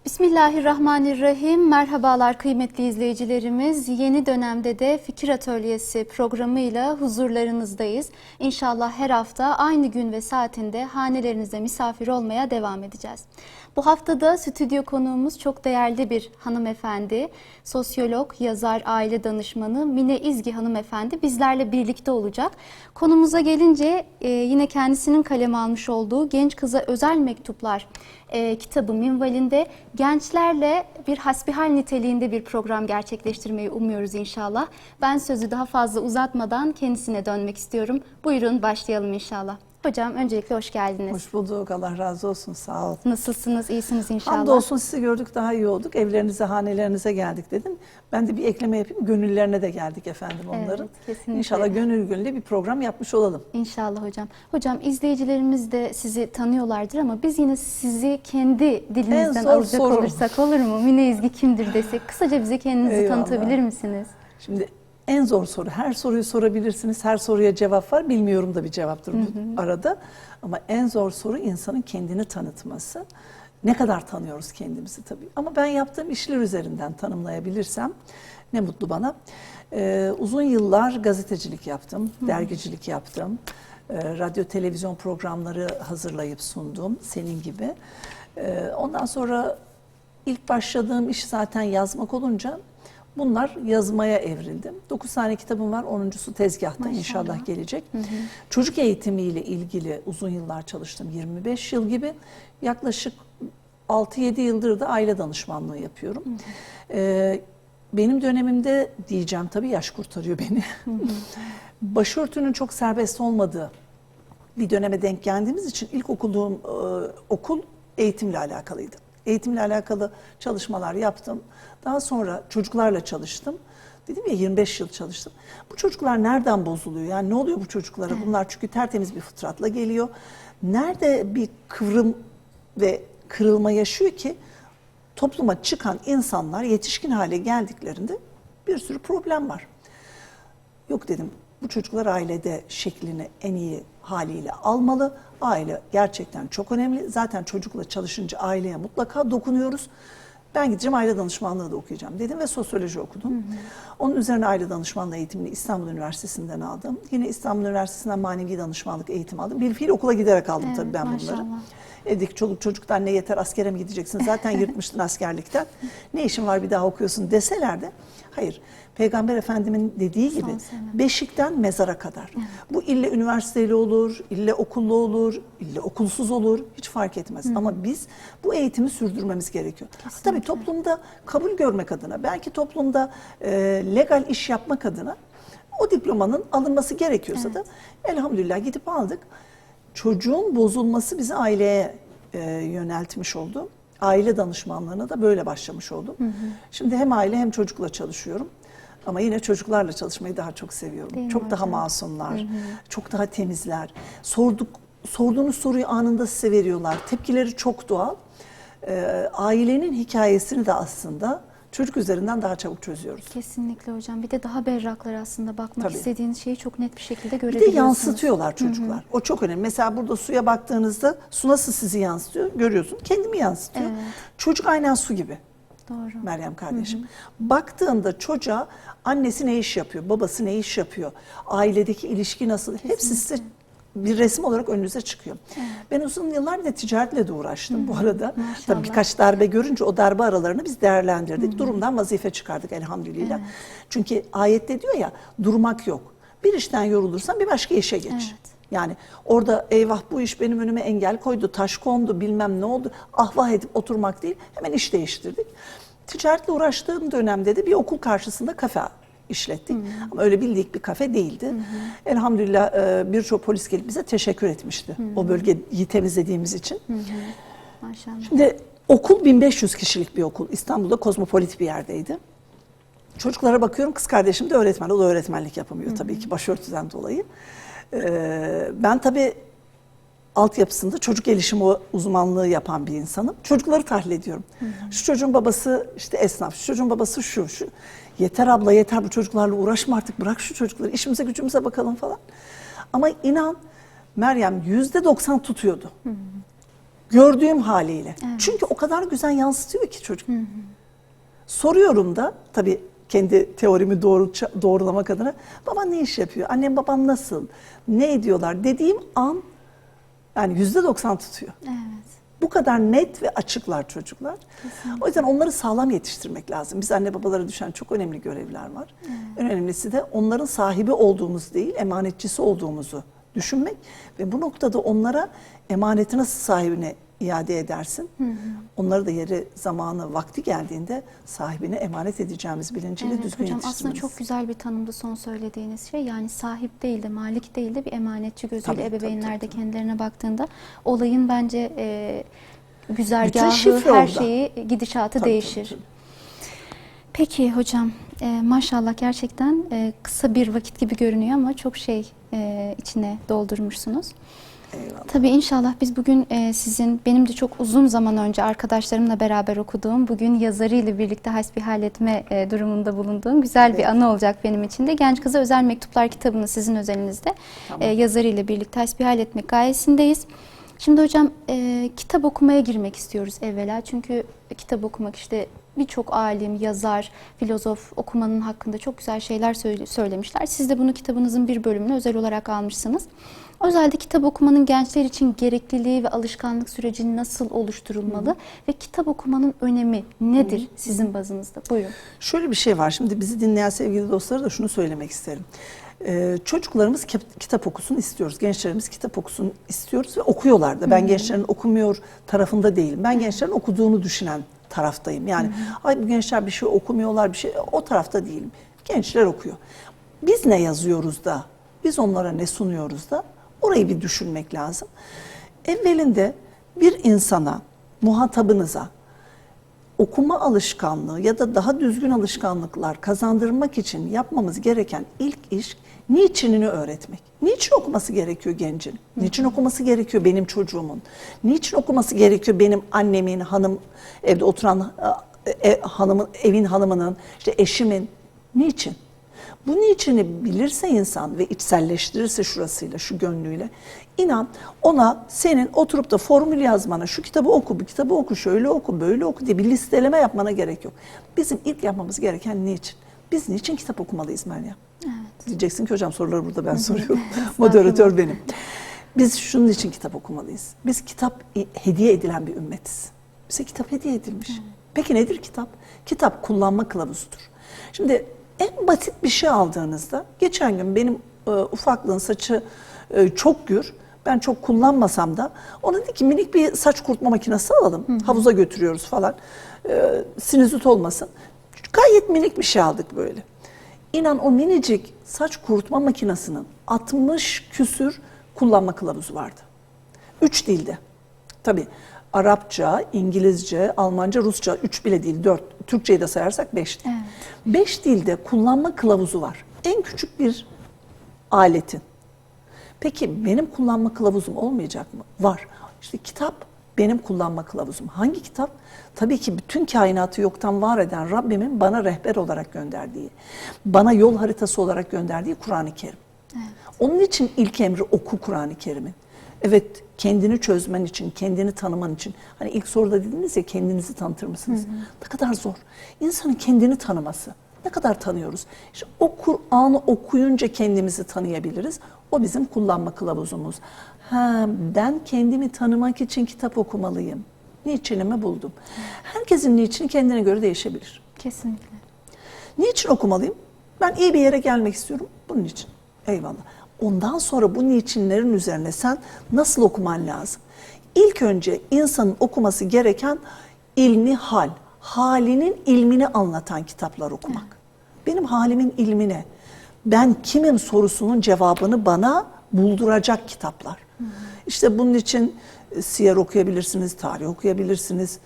Bismillahirrahmanirrahim. Merhabalar kıymetli izleyicilerimiz. Yeni dönemde de Fikir Atölyesi programıyla huzurlarınızdayız. İnşallah her hafta aynı gün ve saatinde hanelerinize misafir olmaya devam edeceğiz. Bu haftada stüdyo konuğumuz çok değerli bir hanımefendi. Sosyolog, yazar, aile danışmanı Mine İzgi hanımefendi bizlerle birlikte olacak. Konumuza gelince yine kendisinin kaleme almış olduğu Genç Kıza Özel Mektuplar kitabı minvalinde gençlerle bir hasbihal niteliğinde bir program gerçekleştirmeyi umuyoruz inşallah. Ben sözü daha fazla uzatmadan kendisine dönmek istiyorum. Buyurun başlayalım inşallah. Hocam öncelikle hoş geldiniz. Hoş bulduk. Allah razı olsun. Sağ ol. Nasılsınız? İyisiniz inşallah. Hamdolsun sizi gördük daha iyi olduk. Evlerinize, hanelerinize geldik dedim. Ben de bir ekleme yapayım. Gönüllerine de geldik efendim onların. Evet, kesinlikle. İnşallah gönül gönüle bir program yapmış olalım. İnşallah hocam. Hocam izleyicilerimiz de sizi tanıyorlardır ama biz yine sizi kendi dilinizden alacak olursak olur mu? Mine İzgi kimdir desek kısaca bize kendinizi tanıtabilir misiniz? Şimdi en zor soru. Her soruyu sorabilirsiniz. Her soruya cevap var. Bilmiyorum da bir cevaptır bu arada. Ama en zor soru insanın kendini tanıtması. Ne kadar tanıyoruz kendimizi tabii. Ama ben yaptığım işler üzerinden tanımlayabilirsem ne mutlu bana. Uzun yıllar gazetecilik yaptım, dergicilik yaptım. Radyo, televizyon programları hazırlayıp sundum senin gibi. Ondan sonra ilk başladığım iş zaten yazmak olunca bunlar yazmaya evrildim. 9 tane kitabım var. 10.'su tezgahta. Maşallah. İnşallah gelecek. Çocuk eğitimiyle ilgili uzun yıllar çalıştım. 25 yıl gibi. Yaklaşık 6-7 yıldır da aile danışmanlığı yapıyorum. Benim dönemimde diyeceğim tabii yaş kurtarıyor beni. Başörtünün çok serbest olmadığı bir döneme denk geldiğimiz için ilk okuduğum okul eğitimle alakalıydı. Eğitimle alakalı çalışmalar yaptım. Daha sonra çocuklarla çalıştım. Dedim ya 25 yıl çalıştım. Bu çocuklar nereden bozuluyor? Yani ne oluyor bu çocuklara? Bunlar çünkü tertemiz bir fıtratla geliyor. Nerede bir kıvrım ve kırılma yaşıyor ki topluma çıkan insanlar yetişkin hale geldiklerinde bir sürü problem var. Yok dedim, bu çocuklar ailede şeklini en iyi haliyle almalı. Aile gerçekten çok önemli. Zaten çocukla çalışınca aileye mutlaka dokunuyoruz. Ben gideceğim aile danışmanlığı da okuyacağım dedim ve sosyoloji okudum. Onun üzerine aile danışmanlığı eğitimini İstanbul Üniversitesi'nden aldım. Yine İstanbul Üniversitesi'nden manevi danışmanlık eğitimi aldım. Bir fiil okula giderek aldım tabii ben bunları. Evdeki çoluk çocuktan ne yeter, askere mi gideceksin? Zaten yırtmıştın askerlikten. Ne işin var bir daha okuyorsun deseler de hayır. Peygamber Efendimiz'in dediği gibi beşikten mezara kadar. Evet. Bu ille üniversiteli olur, ille okullu olur, ille okulsuz olur. Hiç fark etmez. Ama biz bu eğitimi sürdürmemiz gerekiyor. Kesinlikle. Tabii toplumda kabul görmek adına, belki toplumda legal iş yapmak adına o diplomanın alınması gerekiyorsa da elhamdülillah gidip aldık. Çocuğun bozulması bizi aileye yöneltmiş oldu. Aile danışmanlığına da böyle başlamış oldum. Şimdi hem aile hem çocukla çalışıyorum. Ama yine çocuklarla çalışmayı daha çok seviyorum. Değil çok daha masumlar, çok daha temizler. Sorduğunuz soruyu anında size veriyorlar. Tepkileri çok doğal. Ailenin hikayesini de aslında çocuk üzerinden daha çabuk çözüyoruz. Kesinlikle hocam. Bir de daha berraklar aslında. Bakmak istediğiniz şeyi çok net bir şekilde görebiliyorsunuz. Bir de yansıtıyorlar çocuklar. O çok önemli. Mesela burada suya baktığınızda su nasıl sizi yansıtıyor görüyorsun. Kendimi yansıtıyor. Evet. Çocuk aynen su gibi. Doğru. Meryem kardeşim. Baktığında çocuğa annesi ne iş yapıyor, babası ne iş yapıyor, ailedeki ilişki nasıl, hepsi size bir resim olarak önünüze çıkıyor. Evet. Ben uzun yıllar bir de ticaretle de uğraştım bu arada. Maşallah. Tabii birkaç darbe görünce o darbe aralarını biz değerlendirdik. Durumdan vazife çıkardık elhamdülillah. Evet. Çünkü ayette diyor ya durmak yok. Bir işten yorulursan bir başka işe geç. Evet. Yani orada eyvah bu iş benim önüme engel koydu, taş kondu, bilmem ne oldu. Ahvah edip oturmak değil, hemen iş değiştirdik. Ticaretle uğraştığım dönemde de bir okul karşısında kafe işlettik. Ama öyle bildik bir kafe değildi. Elhamdülillah birçok polis gelip bize teşekkür etmişti. O bölgeyi temizlediğimiz için. Maşallah. Şimdi okul 1500 kişilik bir okul. İstanbul'da kozmopolit bir yerdeydi. Çocuklara bakıyorum, kız kardeşim de öğretmen. O da öğretmenlik yapamıyor tabii ki başörtüden dolayı. Ben tabii altyapısında çocuk gelişimi uzmanlığı yapan bir insanım. Çocukları tahlil ediyorum. Şu çocuğun babası işte esnaf, şu çocuğun babası şu. Yeter abla yeter bu çocuklarla uğraşma artık bırak şu çocukları işimize gücümüze bakalım falan. Ama inan Meryem %90 tutuyordu. gördüğüm haliyle. Çünkü o kadar güzel yansıtıyor ki çocuk. Soruyorum da tabii kendi teorimi doğrulamak adına, baban ne iş yapıyor, annem babam nasıl, ne ediyorlar dediğim an yani %90 tutuyor. Evet. Bu kadar net ve açıklar çocuklar. Kesinlikle. O yüzden onları sağlam yetiştirmek lazım. Biz anne babalara düşen çok önemli görevler var. En önemlisi de onların sahibi olduğumuz değil, emanetçisi olduğumuzu düşünmek ve bu noktada onlara emaneti nasıl sahibine iade edersin? Onları da yeri, zamanı, vakti geldiğinde sahibine emanet edeceğimiz bilinciyle düzgün hocam, yetiştirmemiz. aslında çok güzel bir tanımdı son söylediğiniz şey. Yani sahip değil de, malik değil de bir emanetçi gözüyle ebeveynler de kendilerine baktığında olayın bence güzergahı, her şeyi, gidişatı değişir. Tabii. Peki hocam, maşallah gerçekten kısa bir vakit gibi görünüyor ama çok şey içine doldurmuşsunuz. Eyvallah. Tabii inşallah biz bugün benim de çok uzun zaman önce arkadaşlarımla beraber okuduğum, bugün yazarıyla birlikte hasbihal etme durumunda bulunduğum güzel bir anı olacak benim için de. Genç Kıza Özel Mektuplar kitabını sizin özelinizde yazarıyla birlikte hasbihal etmek gayesindeyiz. Şimdi hocam kitap okumaya girmek istiyoruz evvela. Çünkü kitap okumak işte birçok alim, yazar, filozof okumanın hakkında çok güzel şeyler söylemişler. Siz de bunu kitabınızın bir bölümünü özel olarak almışsınız. Özellikle kitap okumanın gençler için gerekliliği ve alışkanlık süreci nasıl oluşturulmalı ve kitap okumanın önemi nedir sizin bazınızda? Buyurun. Şöyle bir şey var. Şimdi bizi dinleyen sevgili dostlara da şunu söylemek isterim. Çocuklarımız kitap okusun istiyoruz. Gençlerimiz kitap okusun istiyoruz ve okuyorlar da. Ben gençlerin okumuyor tarafında değilim. Ben gençlerin okuduğunu düşünen taraftayım. Yani ay bu gençler bir şey okumuyorlar, bir şey, o tarafta değilim. Gençler okuyor. Biz ne yazıyoruz da, biz onlara ne sunuyoruz da orayı bir düşünmek lazım. Evvelinde bir insana, muhatabınıza okuma alışkanlığı ya da daha düzgün alışkanlıklar kazandırmak için yapmamız gereken ilk iş niçinini öğretmek. Niçin okuması gerekiyor gencin? Niçin okuması gerekiyor benim çocuğumun? Niçin okuması gerekiyor benim annemin, evde oturan evin hanımının, işte eşimin? Niçin? Bu niçini bilirse insan ve içselleştirirse şurasıyla, şu gönlüyle, inan ona senin oturup da formül yazmana, şu kitabı oku, bu kitabı oku, şöyle oku, böyle oku diye bir listeleme yapmana gerek yok. Bizim ilk yapmamız gereken niçin? Biz niçin kitap okumalıyız Meryem? Evet. Diyeceksin ki hocam soruları burada ben soruyorum. Moderatör benim. Biz şunun için kitap okumalıyız. Biz kitap hediye edilen bir ümmetiz. Bize kitap hediye edilmiş. Peki nedir kitap? Kitap kullanma kılavuzudur. Şimdi en basit bir şey aldığınızda, geçen gün benim ufaklığın saçı çok gür, ben çok kullanmasam da ona dedi ki minik bir saç kurutma makinesi alalım, havuza götürüyoruz falan, sinüzit olmasın. Gayet minik bir şey aldık böyle. İnan o minicik saç kurutma makinesinin 60 küsür kullanma kılavuzu vardı. 3 dilde. Tabii Arapça, İngilizce, Almanca, Rusça, 3 bile değil 4. Türkçeyi de sayarsak 5 dil. 5 dilde kullanma kılavuzu var. En küçük bir aletin. Peki benim kullanma kılavuzum olmayacak mı? Var. İşte kitap benim kullanma kılavuzum. Hangi kitap? Tabii ki bütün kainatı yoktan var eden Rabbimin bana rehber olarak gönderdiği, bana yol haritası olarak gönderdiği Kur'an-ı Kerim. Evet. Onun için ilk emri oku Kur'an-ı Kerim'in. Evet, kendini çözmen için, kendini tanıman için. Hani ilk soruda dediniz ya, kendinizi tanıtır mısınız? Ne kadar zor. İnsanın kendini tanıması. Ne kadar tanıyoruz? İşte o Kur'an'ı okuyunca kendimizi tanıyabiliriz. O bizim kullanma kılavuzumuz. Ben kendimi tanımak için kitap okumalıyım. Niçinimi buldum. Herkesin niçini kendine göre değişebilir. Kesinlikle. Niçin okumalıyım? Ben iyi bir yere gelmek istiyorum. Bunun için. Eyvallah. Ondan sonra bu niçinlerin üzerine sen nasıl okuman lazım? İlk önce insanın okuması gereken ilmi hal. Halinin ilmini anlatan kitaplar okumak. Benim halimin ilmine, ben kimim sorusunun cevabını bana bulduracak kitaplar. İşte bunun için siyer okuyabilirsiniz, tarih okuyabilirsiniz,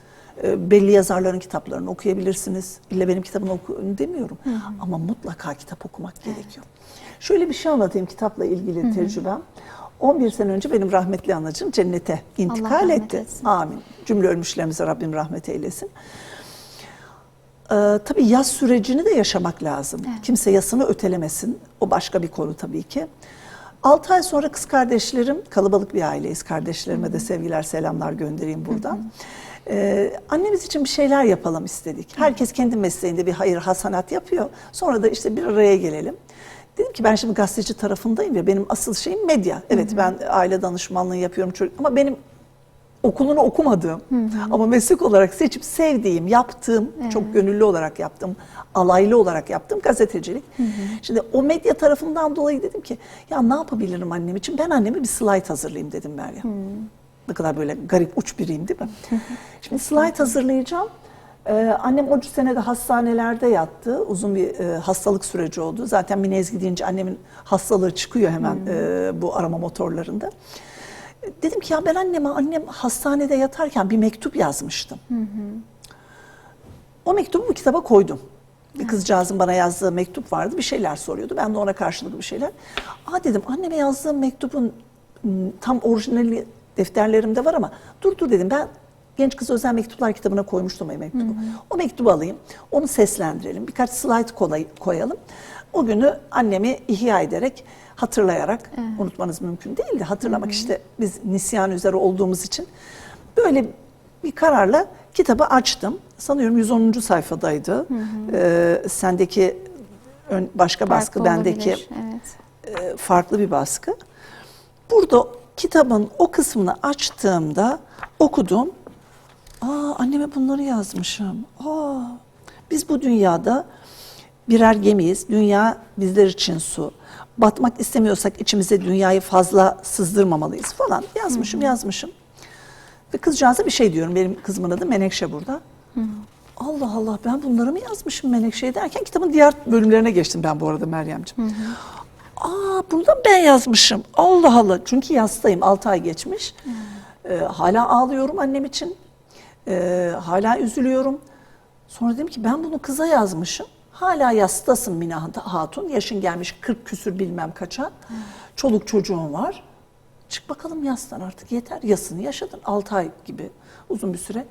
belli yazarların kitaplarını okuyabilirsiniz. İlla benim kitabını okuyun demiyorum. Ama mutlaka kitap okumak gerekiyor. Şöyle bir şey anlatayım kitapla ilgili tecrübem. 11 sene önce benim rahmetli anacığım cennete intikal etti. Amin. Cümle ölmüşlerimize Rabbim rahmet eylesin. Tabii yas sürecini de yaşamak lazım. Evet. Kimse yasını ötelemesin. O başka bir konu tabii ki. 6 ay sonra kız kardeşlerim, kalabalık bir aileyiz. Kardeşlerime de sevgiler, selamlar göndereyim buradan. Annemiz için bir şeyler yapalım istedik. Herkes kendi mesleğinde bir hayır hasanat yapıyor. Sonra da işte bir araya gelelim. Dedim ki ben şimdi gazeteci tarafındayım ya, benim asıl şeyim medya. Evet, ben aile danışmanlığı yapıyorum çocuk, ama benim okulunu okumadığım ama meslek olarak seçip sevdiğim, yaptığım, çok gönüllü olarak yaptığım, alaylı olarak yaptığım gazetecilik. Şimdi o medya tarafından dolayı dedim ki ya ne yapabilirim annem için? Ben anneme bir slide hazırlayayım dedim Meryem. Ne kadar böyle garip uç biriyim değil mi? Şimdi slide hazırlayacağım. Annem o sene de hastanelerde yattı. Uzun bir hastalık süreci oldu. Zaten Minezgi deyince annemin hastalığı çıkıyor hemen bu arama motorlarında. Dedim ki ya ben annem hastanede yatarken bir mektup yazmıştım. O mektubu bu kitaba koydum. Bir kızcağızın bana yazdığı mektup vardı. Bir şeyler soruyordu. Ben de ona karşılık bir şeyler. Dedim anneme yazdığım mektubun tam orijinali defterlerimde var ama dur dedim, ben Genç Kız Özel Mektuplar kitabına koymuştum o mektubu. O mektubu alayım, onu seslendirelim, birkaç slide koyalım. O günü annemi ihya ederek, hatırlayarak, unutmanız mümkün değil de hatırlamak, işte biz nisyan üzere olduğumuz için böyle bir kararla kitabı açtım. Sanıyorum 110. sayfadaydı. Sendeki başka baskı, bendeki farklı bir baskı. Burada kitabın o kısmını açtığımda okudum. Anneme bunları yazmışım. Biz bu dünyada birer gemiyiz. Dünya bizler için su. Batmak istemiyorsak içimize dünyayı fazla sızdırmamalıyız falan. Yazmışım. Ve kızcağıza bir şey diyorum. Benim kızımın adı Menekşe burada. Allah Allah, ben bunları mı yazmışım Menekşe derken kitabın diğer bölümlerine geçtim ben bu arada Meryemciğim. Bunu da ben yazmışım. Allah Allah. Çünkü yastayım. 6 ay geçmiş. Hala ağlıyorum annem için. Hala üzülüyorum. Sonra dedim ki ben bunu kıza yazmışım. Hala yastasın Mine Hatun. Yaşın gelmiş 40 küsür bilmem kaça. Çoluk çocuğun var. Çık bakalım yastan artık, yeter. Yasını yaşadın 6 ay gibi uzun bir süre.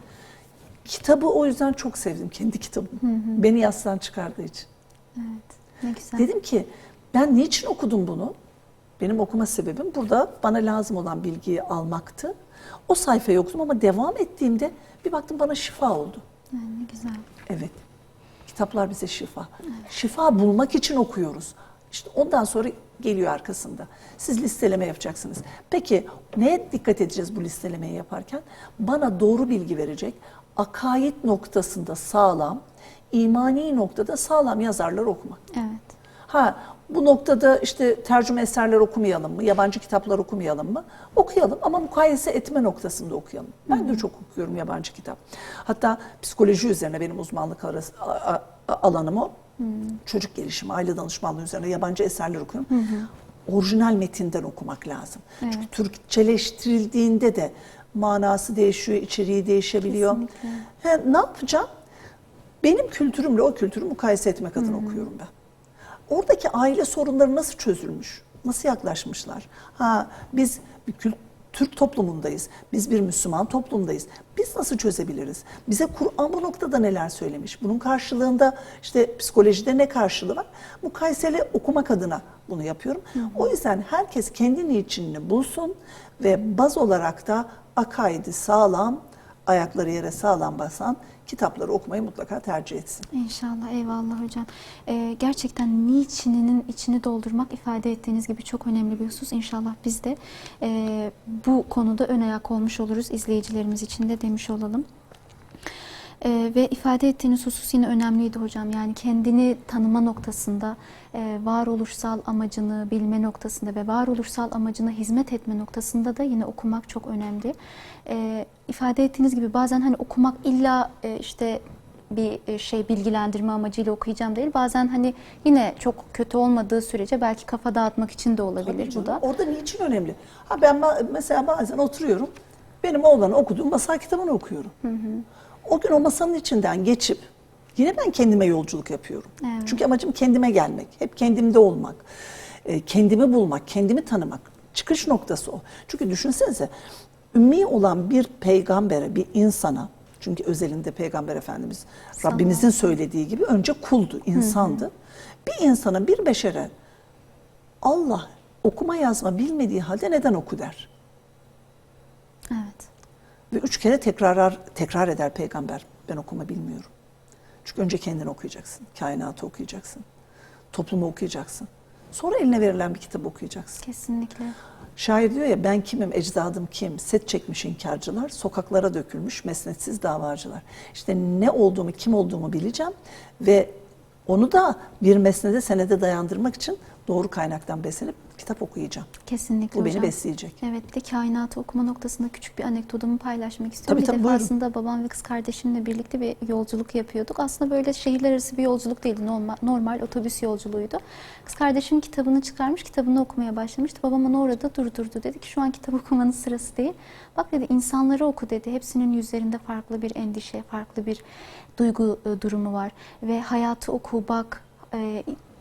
Kitabı o yüzden çok sevdim, kendi kitabım. Beni yastan çıkardığı için. Evet, ne güzel. Dedim ki ben niçin okudum bunu? Benim okuma sebebim burada bana lazım olan bilgiyi almaktı. O sayfayı okudum ama devam ettiğimde bir baktım bana şifa oldu. Ne güzel. Evet. Kitaplar bize şifa. Evet. Şifa bulmak için okuyoruz. İşte ondan sonra geliyor arkasında. Siz listeleme yapacaksınız. Peki neye dikkat edeceğiz bu listelemeyi yaparken? Bana doğru bilgi verecek, akaid noktasında sağlam, imani noktada sağlam yazarlar okumak. Evet. Bu noktada işte tercüme eserler okumayalım mı? Yabancı kitaplar okumayalım mı? Okuyalım ama mukayese etme noktasında okuyalım. Ben de çok okuyorum yabancı kitap. Hatta psikoloji üzerine benim uzmanlık alanım o. Çocuk gelişimi, aile danışmanlığı üzerine yabancı eserler okuyorum. Orijinal metinden okumak lazım. Evet. Çünkü Türkçeleştirildiğinde de manası değişiyor, içeriği değişebiliyor. Ne yapacağım? Benim kültürümle o kültürü mukayese etmek adına okuyorum ben. Oradaki aile sorunları nasıl çözülmüş? Nasıl yaklaşmışlar? Biz bir Türk toplumundayız. Biz bir Müslüman toplumdayız. Biz nasıl çözebiliriz? Bize Kur'an bu noktada neler söylemiş? Bunun karşılığında işte psikolojide ne karşılığı var? Mukayeseli okumak adına bunu yapıyorum. O yüzden herkes kendi niçinini bulsun ve baz olarak da akaidi sağlam, ayakları yere sağlam basan kitapları okumayı mutlaka tercih etsin. İnşallah, eyvallah hocam. Gerçekten niçininin içini doldurmak, ifade ettiğiniz gibi çok önemli bir husus. İnşallah biz de bu konuda ön ayak olmuş oluruz, izleyicilerimiz için de demiş olalım. Ve ifade ettiğiniz husus yine önemliydi hocam. Yani kendini tanıma noktasında, varoluşsal amacını bilme noktasında ve varoluşsal amacına hizmet etme noktasında da yine okumak çok önemli. İfade ettiğiniz gibi bazen hani okumak illa işte bir şey bilgilendirme amacıyla okuyacağım değil. Bazen hani yine çok kötü olmadığı sürece belki kafa dağıtmak için de olabilir bu da. Orada niçin önemli? Ben mesela bazen oturuyorum, benim oğlanın okuduğum masal kitabını okuyorum. O gün o masanın içinden geçip yine ben kendime yolculuk yapıyorum. Evet. Çünkü amacım kendime gelmek, hep kendimde olmak, kendimi bulmak, kendimi tanımak. Çıkış noktası o. Çünkü düşünsenize, ümmi olan bir peygambere, bir insana, çünkü özelinde Peygamber Efendimiz Rabbimizin söylediği gibi önce kuldu, insandı. Bir insana, bir beşere Allah okuma yazma bilmediği halde neden oku der. Evet. Ve 3 kere tekrar eder peygamber. Ben okuma bilmiyorum. Çünkü önce kendini okuyacaksın. Kainatı okuyacaksın. Toplumu okuyacaksın. Sonra eline verilen bir kitap okuyacaksın. Kesinlikle. Şair diyor ya, ben kimim, ecdadım kim? Set çekmiş inkarcılar, sokaklara dökülmüş mesnetsiz davacılar. İşte ne olduğumu, kim olduğumu bileceğim ve onu da bir mesnede, senede dayandırmak için doğru kaynaktan beslenip kitap okuyacağım. Kesinlikle Bu beni hocam. besleyecek. Evet, bir de kainatı okuma noktasında küçük bir anekdotumu paylaşmak istiyorum. Tabii, Bir tabii, defasında babam ve kız kardeşimle birlikte bir yolculuk yapıyorduk. Aslında böyle şehirler arası bir yolculuk değildi. Normal otobüs yolculuğuydu. Kız kardeşim kitabını çıkarmış, kitabını okumaya başlamıştı. Babam onu orada durdurdu. Dedi ki şu an kitap okumanın sırası değil. Bak dedi, insanları oku dedi. Hepsinin yüzlerinde farklı bir endişe, farklı bir duygu durumu var. Ve hayatı oku, bak.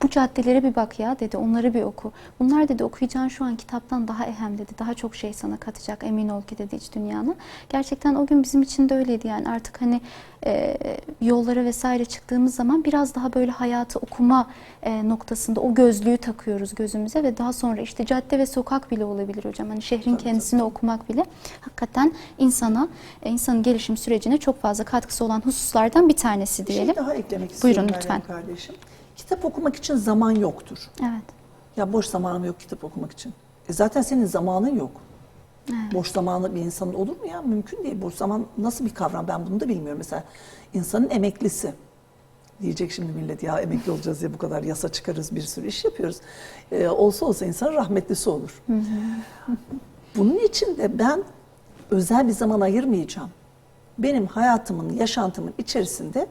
Bu caddelere bir bak ya dedi, onları bir oku. Bunlar dedi okuyacağın şu an kitaptan daha ehem dedi, daha çok şey sana katacak, emin ol ki dedi iç dünyanı. Gerçekten o gün bizim için de öyleydi yani, artık hani yollara vesaire çıktığımız zaman biraz daha böyle hayatı okuma noktasında o gözlüğü takıyoruz gözümüze ve daha sonra işte cadde ve sokak bile olabilir hocam. Hani şehrin kendisini okumak bile hakikaten insanın gelişim sürecine çok fazla katkısı olan hususlardan bir tanesi diyelim. Bir şey daha eklemek istiyorum. Buyurun lütfen. Kardeşim. Kitap okumak için zaman yoktur. Evet. Ya boş zamanım yok kitap okumak için. Zaten senin zamanın yok. Evet. Boş zamanı bir insanın olur mu ya? Mümkün değil. Boş zaman nasıl bir kavram? Ben bunu da bilmiyorum. Mesela insanın emeklisi. Diyecek şimdi millet, ya emekli olacağız ya bu kadar yasa çıkarız, bir sürü iş yapıyoruz. Olsa insanın rahmetlisi olur. Bunun için de ben özel bir zaman ayırmayacağım. Benim hayatımın, yaşantımın içerisinde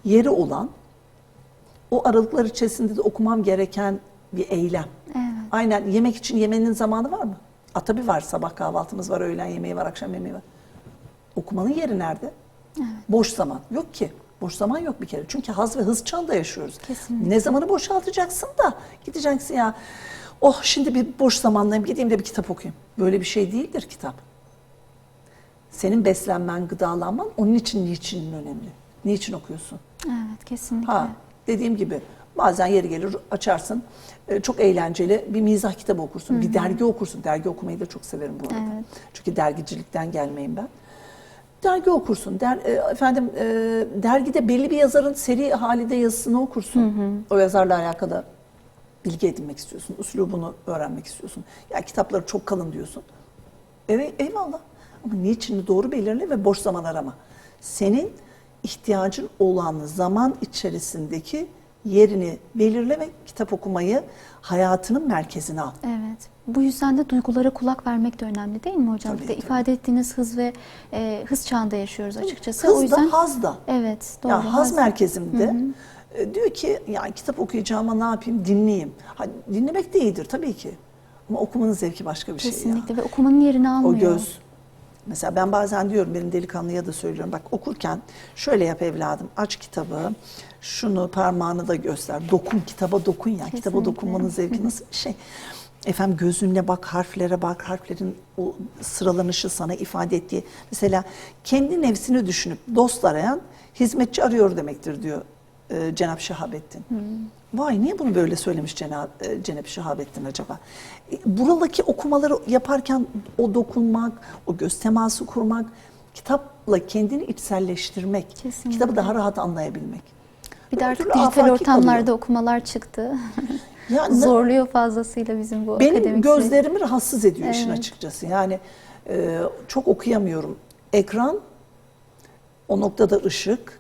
yeri olan, o aralıklar içerisinde de okumam gereken bir eylem. Evet. Aynen, yemek için yemenin zamanı var mı? Tabii var, sabah kahvaltımız var, öğlen yemeği var, akşam yemeği var. Okumanın yeri nerede? Evet. Boş zaman yok ki. Boş zaman yok bir kere. Çünkü haz ve hız çağında yaşıyoruz. Kesinlikle. Ne zamanı boşaltacaksın da gideceksin ya. Oh, şimdi bir boş zamandayım, gideyim de bir kitap okuyayım. Böyle bir şey değildir kitap. Senin beslenmen, gıdalanman onun için, niçinin önemli. Niçin okuyorsun? Evet, kesinlikle. Dediğim gibi bazen yeri gelir açarsın, çok eğlenceli bir mizah kitabı okursun, bir dergi okursun. Dergi okumayı da çok severim bu arada. Evet. Çünkü dergicilikten gelmeyim ben. Dergi okursun, dergide belli bir yazarın seri halinde yazısını okursun. O yazarla alakalı bilgi edinmek istiyorsun, üslubunu öğrenmek istiyorsun. Ya kitapları çok kalın diyorsun. Evet, eyvallah. Ama niçini doğru belirle ve boş zaman arama. Senin ihtiyacın olan zaman içerisindeki yerini belirle ve kitap okumayı hayatının merkezine al. Evet. Bu yüzden de duygulara kulak vermek de önemli değil mi hocam? Tabii, Bir de tabii. ifade ettiğiniz hız ve hız çağında yaşıyoruz açıkçası. Hız O yüzden da haz da. evet, doğru. Ya haz merkezimde diyor ki ya kitap okuyacağıma ne yapayım, dinleyeyim. Dinlemek de iyidir tabii ki. Ama okumanın zevki başka bir şey ya. Kesinlikle ve okumanın yerini almıyor. O göz. Mesela ben bazen diyorum, benim delikanlıya da söylüyorum. Bak, okurken şöyle yap evladım. Aç kitabı. Şunu parmağını da göster. Dokun, kitaba dokun ya. Kesinlikle. Kitaba dokunmanın zevki nasıl bir şey? Efendim gözünle bak, harflere bak. Harflerin o sıralanışı sana ifade ettiği. Mesela kendi nefsini düşünüp dost arayan hizmetçi arıyor demektir diyor Cenab-ı Şehabettin. Vay, niye bunu böyle söylemiş Cenab-ı Şehabettin acaba? Buradaki okumaları yaparken o dokunmak, o göz teması kurmak, kitapla kendini içselleştirmek, Kesinlikle. kitabı daha rahat anlayabilmek. Bir de Öbür artık türlü dijital afaki ortamlarda kalıyor. okumalar çıktı. Ya Zorluyor fazlasıyla bizim bu benim akademik süreç. gözlerimi rahatsız ediyor işin Evet. açıkçası. Yani çok okuyamıyorum. Ekran, o noktada ışık,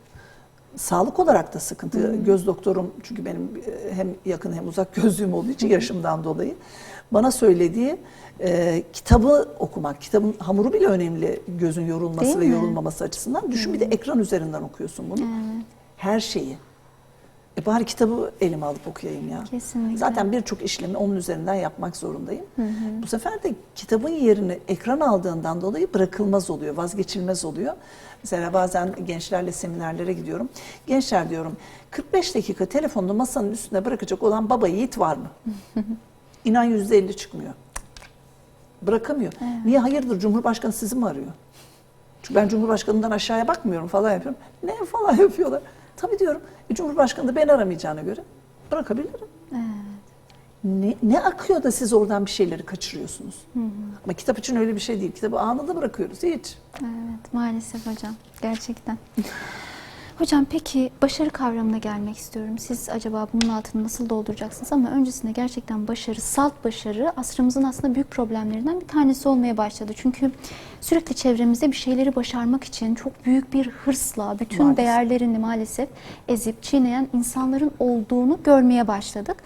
sağlık olarak da sıkıntı. Göz doktorum, çünkü benim hem yakın hem uzak gözlüğüm olduğu için yaşımdan dolayı bana söylediği kitabı okumak, kitabın hamuru bile önemli gözün yorulması Değil ve mi? yorulmaması açısından. Düşün, bir de ekran üzerinden okuyorsun bunu. Evet. Her şeyi. Bari kitabı elime alıp okuyayım ya. Kesinlikle. Zaten birçok işlemi onun üzerinden yapmak zorundayım. Bu sefer de kitabın yerini ekran aldığından dolayı bırakılmaz oluyor, vazgeçilmez oluyor. Mesela bazen gençlerle seminerlere gidiyorum. Gençler diyorum, 45 dakika telefonunu masanın üstüne bırakacak olan baba yiğit var mı? İnan %50 çıkmıyor. Bırakamıyor. Evet. Niye? Hayırdır, Cumhurbaşkanı sizi mi arıyor? Çünkü ben Cumhurbaşkanı'ndan aşağıya bakmıyorum falan yapıyorum. Ne falan yapıyorlar. Tabii diyorum, Cumhurbaşkanı da beni aramayacağına göre bırakabilirim. Evet. Ne akıyor da siz oradan bir şeyleri kaçırıyorsunuz? Ama kitap için öyle bir şey değil. Kitabı anında bırakıyoruz hiç. Evet, maalesef hocam. Gerçekten. Hocam peki başarı kavramına gelmek istiyorum. Siz acaba bunun altını nasıl dolduracaksınız? Ama öncesinde gerçekten başarı, salt başarı asrımızın aslında büyük problemlerinden bir tanesi olmaya başladı. Çünkü sürekli çevremizde bir şeyleri başarmak için çok büyük bir hırsla bütün Maalesef. değerlerini maalesef ezip çiğneyen insanların olduğunu görmeye başladık.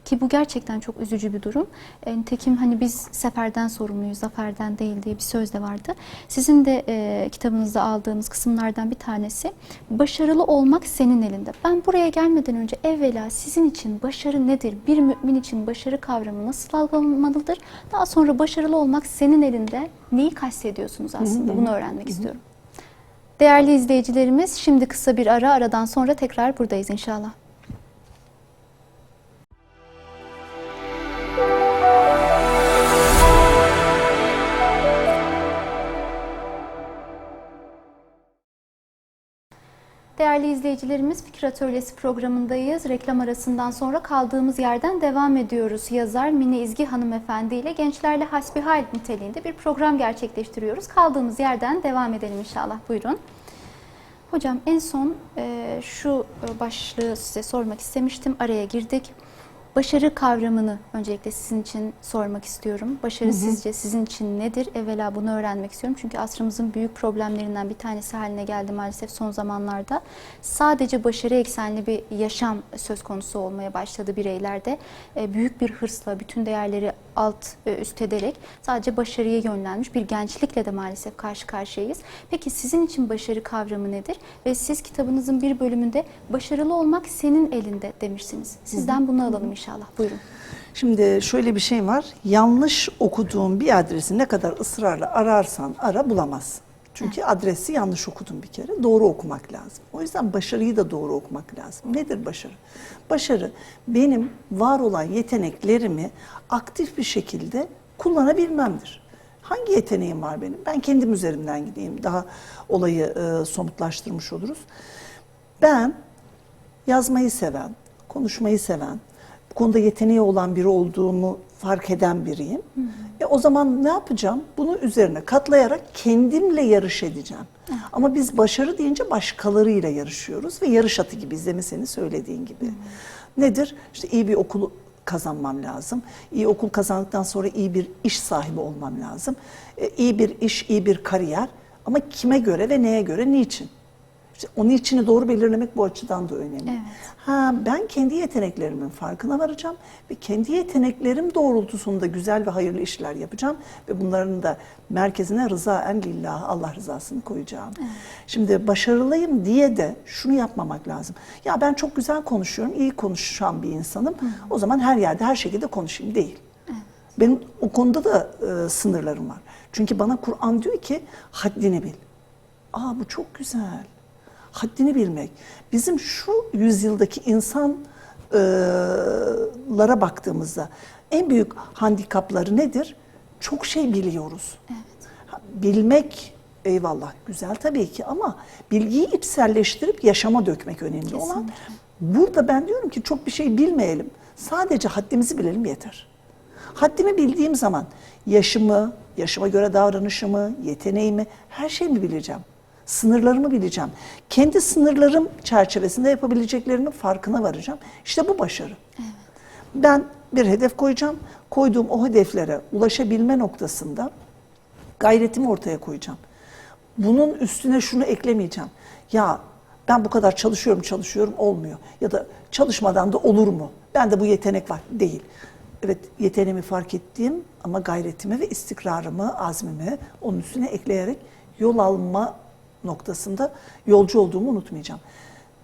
Ki bu gerçekten çok üzücü bir durum. Nitekim hani biz seferden sorumluyuz, zaferden değil diye bir söz de vardı. Sizin de kitabınızda aldığınız kısımlardan bir tanesi başarılı olmak senin elinde. Ben buraya gelmeden önce evvela sizin için başarı nedir? Bir mümin için başarı kavramı nasıl algılanmalıdır? Daha sonra başarılı olmak senin elinde neyi kastediyorsunuz aslında? Bunu öğrenmek istiyorum. Değerli izleyicilerimiz, şimdi kısa bir aradan sonra tekrar buradayız inşallah. Değerli izleyicilerimiz, Fikir Atölyesi programındayız. Reklam arasından sonra kaldığımız yerden devam ediyoruz. Yazar Mine İzgi hanımefendi ile gençlerle hasbihal niteliğinde bir program gerçekleştiriyoruz. Kaldığımız yerden devam edelim inşallah. Buyurun. Hocam en son şu başlığı size sormak istemiştim. Araya girdik. Başarı kavramını öncelikle sizin için sormak istiyorum. Başarı sizce sizin için nedir? Evvela bunu öğrenmek istiyorum. Çünkü asrımızın büyük problemlerinden bir tanesi haline geldi maalesef son zamanlarda. Sadece başarı eksenli bir yaşam söz konusu olmaya başladı bireylerde. Büyük bir hırsla bütün değerleri üst ederek sadece başarıya yönlenmiş bir gençlikle de maalesef karşı karşıyayız. Peki sizin için başarı kavramı nedir? Ve siz kitabınızın bir bölümünde başarılı olmak senin elinde demişsiniz. Sizden bunu alalım inşallah. Buyurun. Şimdi şöyle bir şey var. Yanlış okuduğun bir adresi ne kadar ısrarla ararsan ara bulamazsın. Çünkü adresi yanlış okudun bir kere. Doğru okumak lazım. O yüzden başarıyı da doğru okumak lazım. Nedir başarı? Başarı benim var olan yeteneklerimi aktif bir şekilde kullanabilmemdir. Hangi yeteneğim var benim? Ben kendim üzerinden gideyim. Daha olayı somutlaştırmış oluruz. Ben yazmayı seven, konuşmayı seven, bu konuda yeteneği olan biri olduğumu fark eden biriyim. O zaman ne yapacağım? Bunu üzerine katlayarak kendimle yarış edeceğim. Ama biz başarı deyince başkalarıyla yarışıyoruz ve yarış atı gibi, izleme senin söylediğin gibi. Nedir? İşte iyi bir okulu kazanmam lazım. İyi okul kazandıktan sonra iyi bir iş sahibi olmam lazım. İyi bir iş, iyi bir kariyer. Ama kime göre ve neye göre, niçin? İşte onun içini doğru belirlemek bu açıdan da önemli. Evet. Ben kendi yeteneklerimin farkına varacağım ve kendi yeteneklerim doğrultusunda güzel ve hayırlı işler yapacağım ve bunların da merkezine rızaen lillah, Allah rızasını koyacağım. Evet. Şimdi başarılıyım diye de şunu yapmamak lazım. Ya ben çok güzel konuşuyorum, iyi konuşan bir insanım. O zaman her yerde, her şekilde konuşayım değil. Evet. Benim o konuda da sınırlarım var. Çünkü bana Kur'an diyor ki haddini bil. Bu çok güzel. Haddini bilmek. Bizim şu yüzyıldaki insanlara baktığımızda en büyük handikapları nedir? Çok şey biliyoruz. Evet. Bilmek eyvallah güzel tabii ki ama bilgiyi içselleştirip yaşama dökmek önemli. Kesinlikle olan. Burada ben diyorum ki çok bir şey bilmeyelim. Sadece haddimizi bilelim yeter. Haddimi bildiğim zaman yaşıma göre davranışımı, yeteneğimi, her şeyimi bileceğim. Sınırlarımı bileceğim. Kendi sınırlarım çerçevesinde yapabileceklerimin farkına varacağım. İşte bu başarı. Evet. Ben bir hedef koyacağım. Koyduğum o hedeflere ulaşabilme noktasında gayretimi ortaya koyacağım. Bunun üstüne şunu eklemeyeceğim. Ya ben bu kadar çalışıyorum olmuyor. Ya da çalışmadan da olur mu? Bende bu yetenek var. Değil. Evet, yeteneğimi fark ettiğim ama gayretimi ve istikrarımı, azmimi onun üstüne ekleyerek yol alma noktasında yolcu olduğumu unutmayacağım.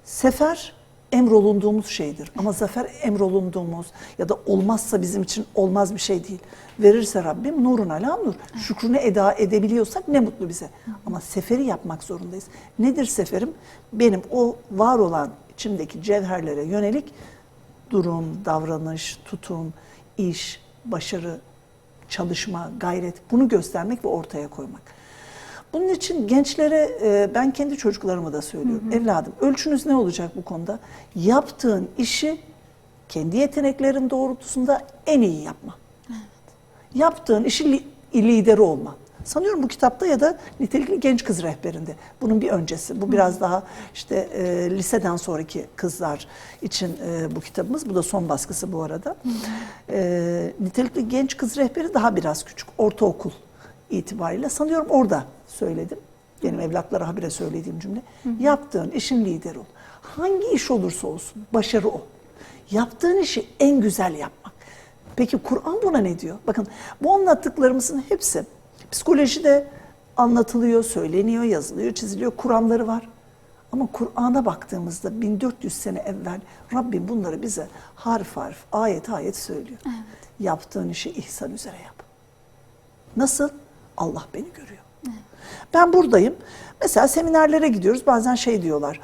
Sefer emrolunduğumuz şeydir ama zafer emrolunduğumuz ya da olmazsa bizim için olmaz bir şey değil. Verirse Rabbim nurun ala nur. Şükrünü eda edebiliyorsak ne mutlu bize. Ama seferi yapmak zorundayız. Nedir seferim? Benim o var olan içimdeki cevherlere yönelik durum, davranış, tutum, iş, başarı, çalışma, gayret bunu göstermek ve ortaya koymak. Bunun için gençlere ben kendi çocuklarıma da söylüyorum. Evladım ölçünüz ne olacak bu konuda? Yaptığın işi kendi yeteneklerin doğrultusunda en iyi yapman. Yaptığın işin lideri olman. Sanıyorum bu kitapta ya da Nitelikli Genç Kız Rehberinde. Bunun bir öncesi. Bu biraz daha işte liseden sonraki kızlar için bu kitabımız. Bu da son baskısı bu arada. Nitelikli Genç Kız Rehberi daha biraz küçük. Ortaokul itibariyle. Sanıyorum orada söyledim. Benim evlatlara habire söylediğim cümle. Yaptığın işin lideri ol. Hangi iş olursa olsun başarı o. Yaptığın işi en güzel yapmak. Peki Kur'an buna ne diyor? Bakın bu anlattıklarımızın hepsi psikolojide anlatılıyor, söyleniyor, yazılıyor, çiziliyor, kuramları var. Ama Kur'an'a baktığımızda 1400 sene evvel Rabbim bunları bize harf harf, ayet ayet söylüyor. Evet. Yaptığın işi ihsan üzere yap. Nasıl? Allah beni görüyor. Evet. Ben buradayım. Mesela seminerlere gidiyoruz. Bazen şey diyorlar,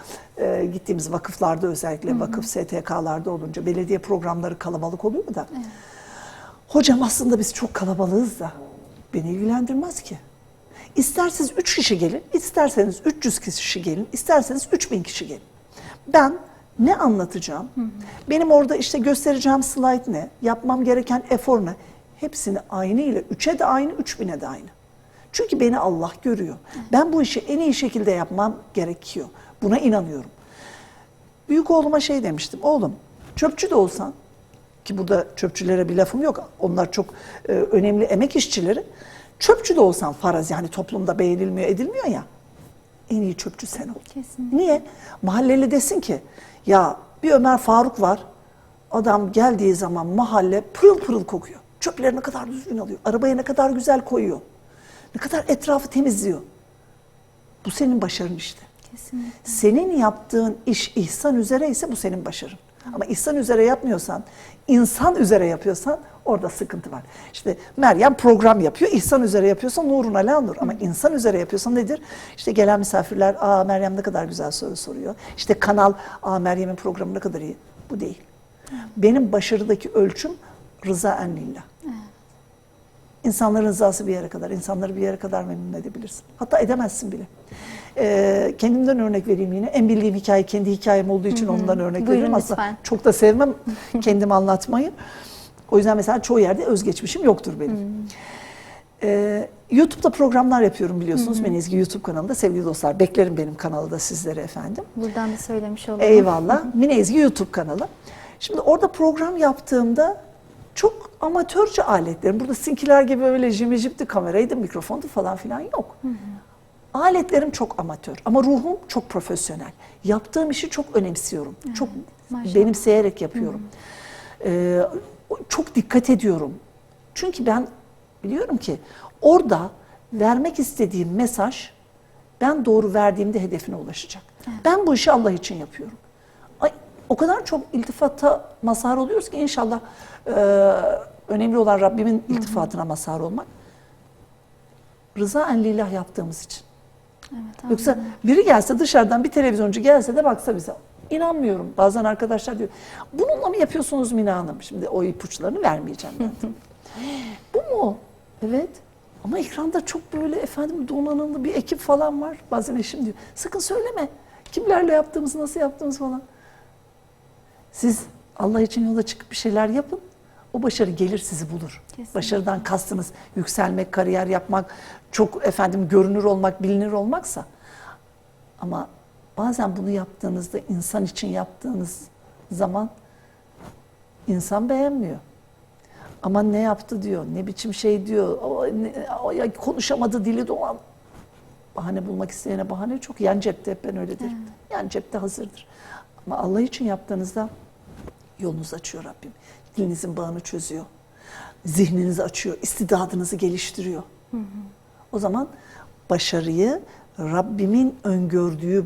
gittiğimiz vakıflarda özellikle vakıf STK'larda olunca belediye programları kalabalık oluyor da. Evet. Hocam aslında biz çok kalabalığız da beni ilgilendirmez ki. İsterseniz 3 kişi gelin, isterseniz 300 kişi gelin, isterseniz 3000 kişi gelin. Ben ne anlatacağım, benim orada işte göstereceğim slide ne, yapmam gereken efor ne, hepsini aynı ile 3'e de aynı, 3000'e de aynı. Çünkü beni Allah görüyor. Ben bu işi en iyi şekilde yapmam gerekiyor. Buna inanıyorum. Büyük oğluma şey demiştim, oğlum çöpçü de olsan, ki burada çöpçülere bir lafım yok, onlar çok önemli emek işçileri, çöpçü de olsan faraz yani toplumda beğenilmiyor edilmiyor ya, en iyi çöpçü sen ol. Kesinlikle. Niye? Mahalleli desin ki ya bir Ömer Faruk var, adam geldiği zaman mahalle pırıl pırıl kokuyor. Çöpleri ne kadar düzgün alıyor, arabaya ne kadar güzel koyuyor, ne kadar etrafı temizliyor. Bu senin başarın işte. Kesinlikle. Senin yaptığın iş ihsan üzere ise bu senin başarın. Ama ihsan üzere yapmıyorsan, insan üzere yapıyorsan orada sıkıntı var. İşte Meryem program yapıyor, ihsan üzere yapıyorsan nurun ala nur. Ama insan üzere yapıyorsan nedir? İşte gelen misafirler, aa Meryem ne kadar güzel soru soruyor. İşte kanal, aa Meryem'in programı ne kadar iyi. Bu değil. Benim başarıdaki ölçüm rıza enlillah. İnsanların rızası bir yere kadar, insanları bir yere kadar memnun edebilirsin. Hatta edemezsin bile. Kendimden örnek vereyim yine. En bildiğim hikaye kendi hikayem olduğu için ondan örnek veriyorum. Aslında çok da sevmem kendimi anlatmayı. O yüzden mesela çoğu yerde özgeçmişim yoktur benim. YouTube'da programlar yapıyorum biliyorsunuz. Menezgi YouTube kanalında sevgili dostlar. Beklerim benim kanalı da sizlere efendim. Buradan da söylemiş olalım. Eyvallah. Menezgi YouTube kanalı. Şimdi orada program yaptığımda çok amatörce aletlerim. Burada sizinkiler gibi öyle jimicipti, kameraydı, mikrofondu falan filan yok. Aletlerim çok amatör ama ruhum çok profesyonel. Yaptığım işi çok önemsiyorum. Çok benimseyerek yapıyorum. Çok dikkat ediyorum. Çünkü ben biliyorum ki orada vermek istediğim mesaj ben doğru verdiğimde hedefine ulaşacak. Ben bu işi Allah için yapıyorum. O kadar çok iltifata mazhar oluyoruz ki inşallah önemli olan Rabbimin iltifatına mazhar olmak. Rıza enlillah yaptığımız için. Evet, yoksa biri gelse dışarıdan bir televizyoncu gelse de baksa bize. İnanmıyorum. Bazen arkadaşlar diyor, bununla mı yapıyorsunuz Mine Hanım? Şimdi o ipuçlarını vermeyeceğim ben. Bu mu? Evet. Ama ekranda çok böyle efendim donanımlı bir ekip falan var. Bazen eşim diyor, sakın söyleme. Kimlerle yaptığımızı, nasıl yaptığımızı falan. Siz Allah için yola çıkıp bir şeyler yapın. O başarı gelir sizi bulur. Kesinlikle. Başarıdan kastınız yükselmek, kariyer yapmak, çok efendim görünür olmak, bilinir olmaksa. Ama bazen bunu yaptığınızda, insan için yaptığınız zaman insan beğenmiyor. Ama ne yaptı diyor, ne biçim şey diyor, konuşamadı, dili dolan. Bahane bulmak isteyene bahane çok. Yan cepte hep ben öyle derim. Yan cepte hazırdır. Ama Allah için yaptığınızda yolunuzu açıyor Rabbim. Dilinizin bağını çözüyor. Zihninizi açıyor, istidadınızı geliştiriyor. O zaman başarıyı Rabbimin öngördüğü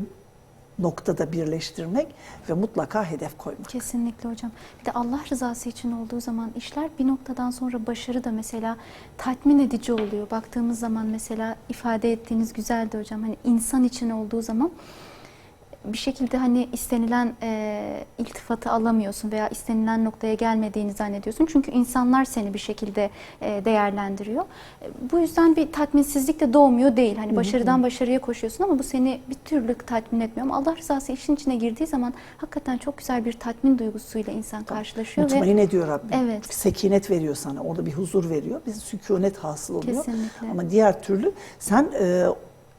noktada birleştirmek ve mutlaka hedef koymak. Kesinlikle hocam. Bir de Allah rızası için olduğu zaman işler bir noktadan sonra başarı da mesela tatmin edici oluyor. Baktığımız zaman mesela ifade ettiğiniz güzeldi hocam. Hani insan için olduğu zaman bir şekilde hani istenilen iltifatı alamıyorsun veya istenilen noktaya gelmediğini zannediyorsun. Çünkü insanlar seni bir şekilde değerlendiriyor. Bu yüzden bir tatminsizlik de doğmuyor değil. Hani başarıdan başarıya koşuyorsun ama bu seni bir türlü tatmin etmiyor. Ama Allah rızası işin içine girdiği zaman hakikaten çok güzel bir tatmin duygusuyla insan karşılaşıyor. Mutmain ediyor Rabbim. Evet. Sekinet veriyor sana. Orada bir huzur veriyor. Bir sükunet hasıl oluyor. Kesinlikle. Ama diğer türlü sen